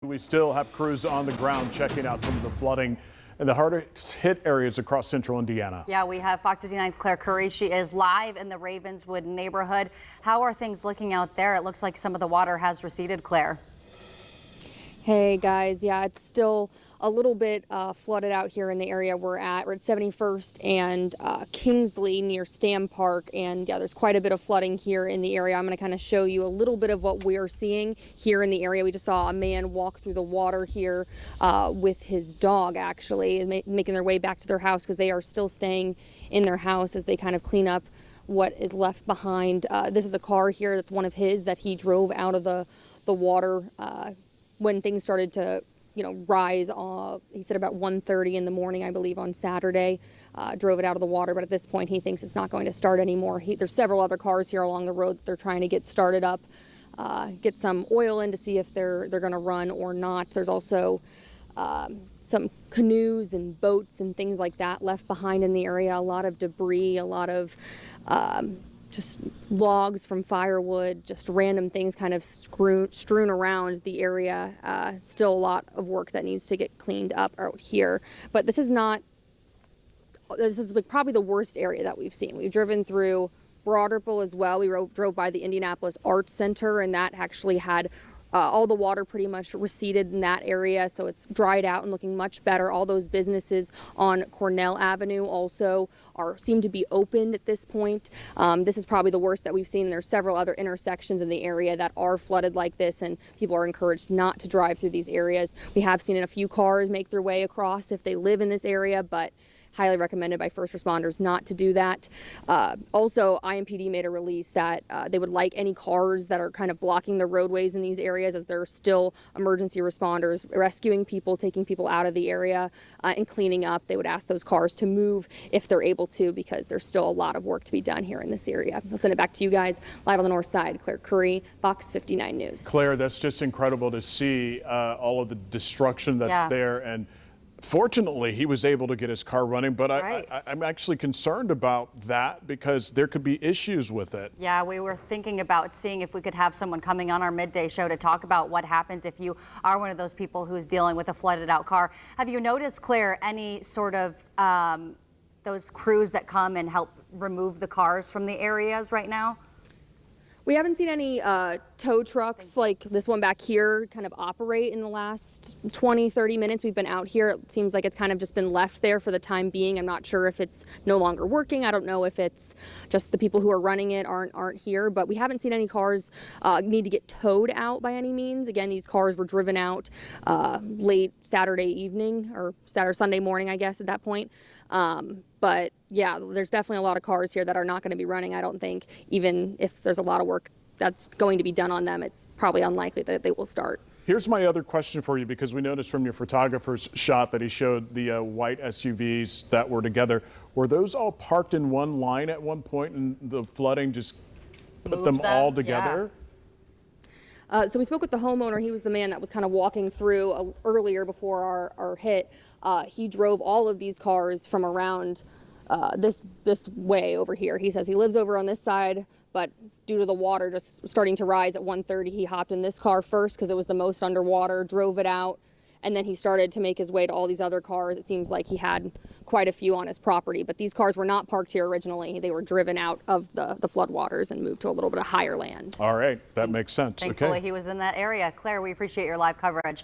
We still have crews on the ground checking out some of the flooding in the hardest hit areas across central Indiana. Yeah, we have Fox 59's Claire Curry. She is live in the Ravenswood neighborhood. How are things looking out there? It looks like some of the water has receded, Claire. Hey guys, yeah, it's still a little bit flooded out here in the area we're at. We're at 71st and Kingsley near Stam Park, and yeah, there's quite a bit of flooding here in the area. I'm going to kind of show you a little bit of what we're seeing here in the area. We just saw a man walk through the water here with his dog, actually, making their way back to their house because they are still staying in their house as they kind of clean up what is left behind. This is a car here that's one of his that he drove out of the water when things started to rise. He said about 1:30 in the morning, I believe, on Saturday, drove it out of the water. But at this point, he thinks it's not going to start anymore. There's several other cars here along the road that they're trying to get started up, get some oil in to see if they're going to run or not. There's also some canoes and boats and things like that left behind in the area. A lot of debris, a lot of just logs from firewood, just random things kind of strewn around the area. Still a lot of work that needs to get cleaned up out here. But this is like probably the worst area that we've seen. We've driven through Broad Ripple as well. We drove by the Indianapolis Arts Center, and that actually had all the water pretty much receded in that area, so it's dried out and looking much better. All those businesses on Cornell Avenue also seem to be opened at this point. This is probably the worst that we've seen. There's several other intersections in the area that are flooded like this, and people are encouraged not to drive through these areas. We have seen a few cars make their way across if they live in this area, but highly recommended by first responders not to do that. Also, IMPD made a release that they would like any cars that are kind of blocking the roadways in these areas, as there are still emergency responders rescuing people, taking people out of the area, and cleaning up. They would ask those cars to move if they're able to, because there's still a lot of work to be done here in this area. I'll send it back to you guys live on the north side. Claire Curry, Fox 59 News. Claire, that's just incredible to see all of the destruction that's there. And fortunately, he was able to get his car running, but I'm actually concerned about that because there could be issues with it. Yeah, we were thinking about seeing if we could have someone coming on our midday show to talk about what happens if you are one of those people who's dealing with a flooded out car. Have you noticed, Claire, any sort of those crews that come and help remove the cars from the areas right now? We haven't seen any tow trucks like this one back here kind of operate in the last 20-30 minutes we've been out here. It seems like it's kind of just been left there for the time being. I'm not sure if it's no longer working. I don't know if it's just the people who are running it aren't here, but we haven't seen any cars need to get towed out by any means. Again, these cars were driven out late Saturday evening or Sunday morning, I guess, at that point. But yeah, there's definitely a lot of cars here that are not going to be running. I don't think, even if there's a lot of work that's going to be done on them, it's probably unlikely that they will start. Here's my other question for you, because we noticed from your photographer's shot that he showed the white SUVs that were together. Were those all parked in one line at one point and the flooding just put them all together? Yeah. So we spoke with the homeowner. He was the man that was kind of walking through earlier before our hit. He drove all of these cars from around this way over here. He says he lives over on this side, but due to the water just starting to rise at 1:30, he hopped in this car first because it was the most underwater, drove it out, and then he started to make his way to all these other cars. It seems like he had quite a few on his property, but these cars were not parked here originally. They were driven out of the floodwaters and moved to a little bit of higher land. All right, that makes sense. Thankfully, he was in that area. Claire, we appreciate your live coverage.